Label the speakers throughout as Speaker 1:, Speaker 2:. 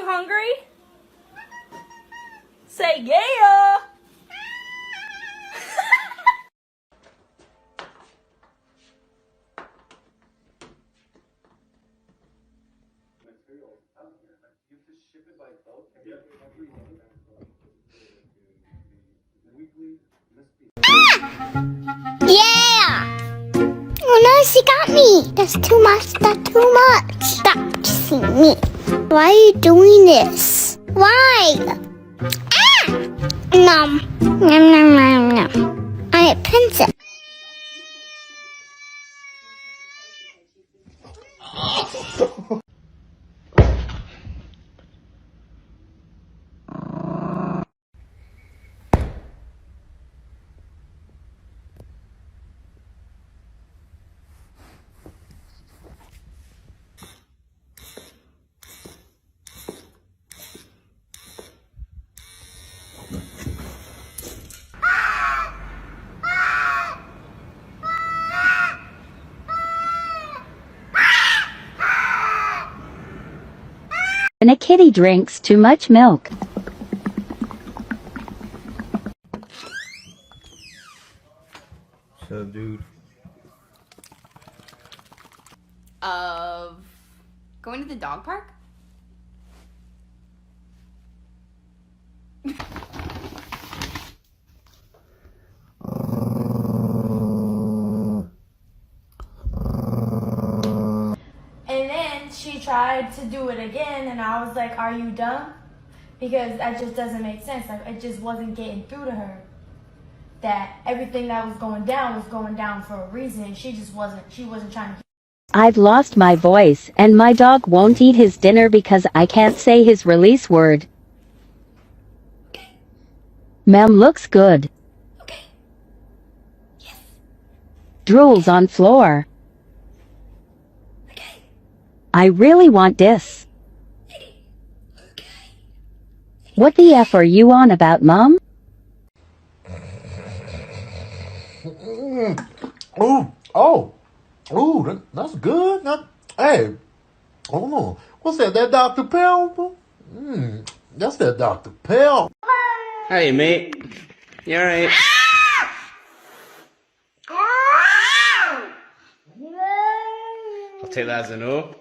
Speaker 1: hungry? Say yeah!
Speaker 2: Yeah! Oh no, she got me! That's too much, that's too much! Stop kissing me! Why are you doing this? Why? Ah! Nom. Nom nom nom nom. I'm a princess.
Speaker 3: When a kitty drinks too much milk.
Speaker 4: What's up, dude?
Speaker 5: Of going to the dog park?
Speaker 1: And then she tried to do it again, and I was like, are you dumb? Because that just doesn't make sense. Like, it just wasn't getting through to her that everything that was going down for a reason, and she wasn't trying to.
Speaker 3: I've lost my voice, and my dog won't eat his dinner because I can't say his release word.
Speaker 1: Okay.
Speaker 3: Ma'am looks good.
Speaker 1: Okay. Yes.
Speaker 3: Drools on floor.
Speaker 1: Okay.
Speaker 3: I really want this.
Speaker 1: Okay.
Speaker 3: What the F are you on about, Mom?
Speaker 4: Ooh, that's good. Hey, hold on. What's that? That Dr. Pepper? That's that Dr. Pepper.
Speaker 6: Hey, mate. You alright? I'll take that as a no.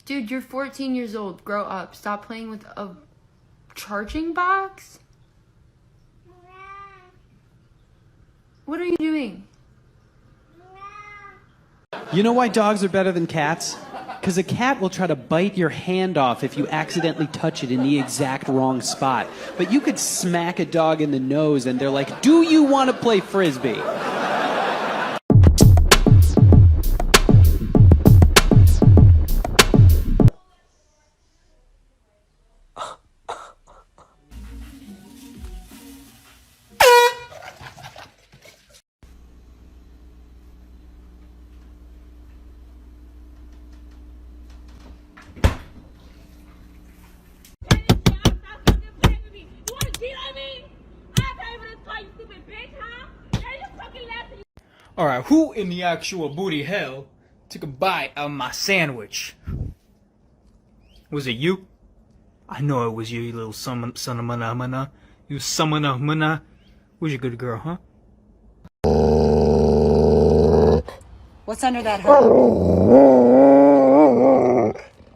Speaker 5: Dude, you're 14 years old. Grow up. Stop playing with a charging box. What are you doing?
Speaker 7: You know why dogs are better than cats? Because a cat will try to bite your hand off if you accidentally touch it in the exact wrong spot. But you could smack a dog in the nose and they're like, do you want to play frisbee?
Speaker 8: Alright, who in the actual booty hell took a bite of my sandwich? Was it you? I know it was you, you little son of mana. You son of mana. Was you a good girl, huh?
Speaker 9: What's under that hood?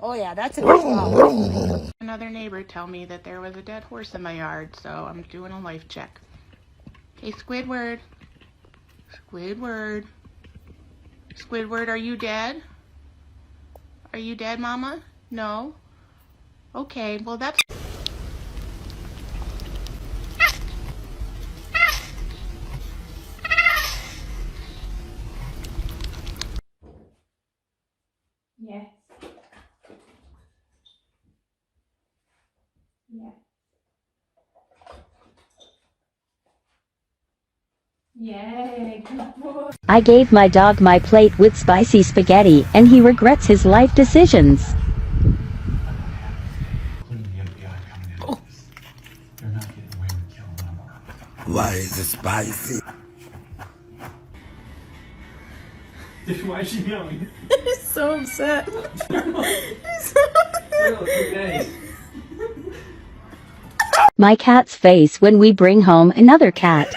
Speaker 9: Oh yeah, that's a good job.
Speaker 10: Another neighbor tell me that there was a dead horse in my yard, so I'm doing a life check. Hey, Squidward. Squidward. Squidward, are you dead? Are you dead, Mama? No? Okay, well that's...
Speaker 1: Yes. Yes. Yay, good boy.
Speaker 3: I gave my dog my plate with spicy spaghetti, and he regrets his life decisions.
Speaker 11: Why is it spicy?
Speaker 8: Why is she yelling?
Speaker 9: He's so upset.
Speaker 8: Okay.
Speaker 3: My cat's face when we bring home another cat.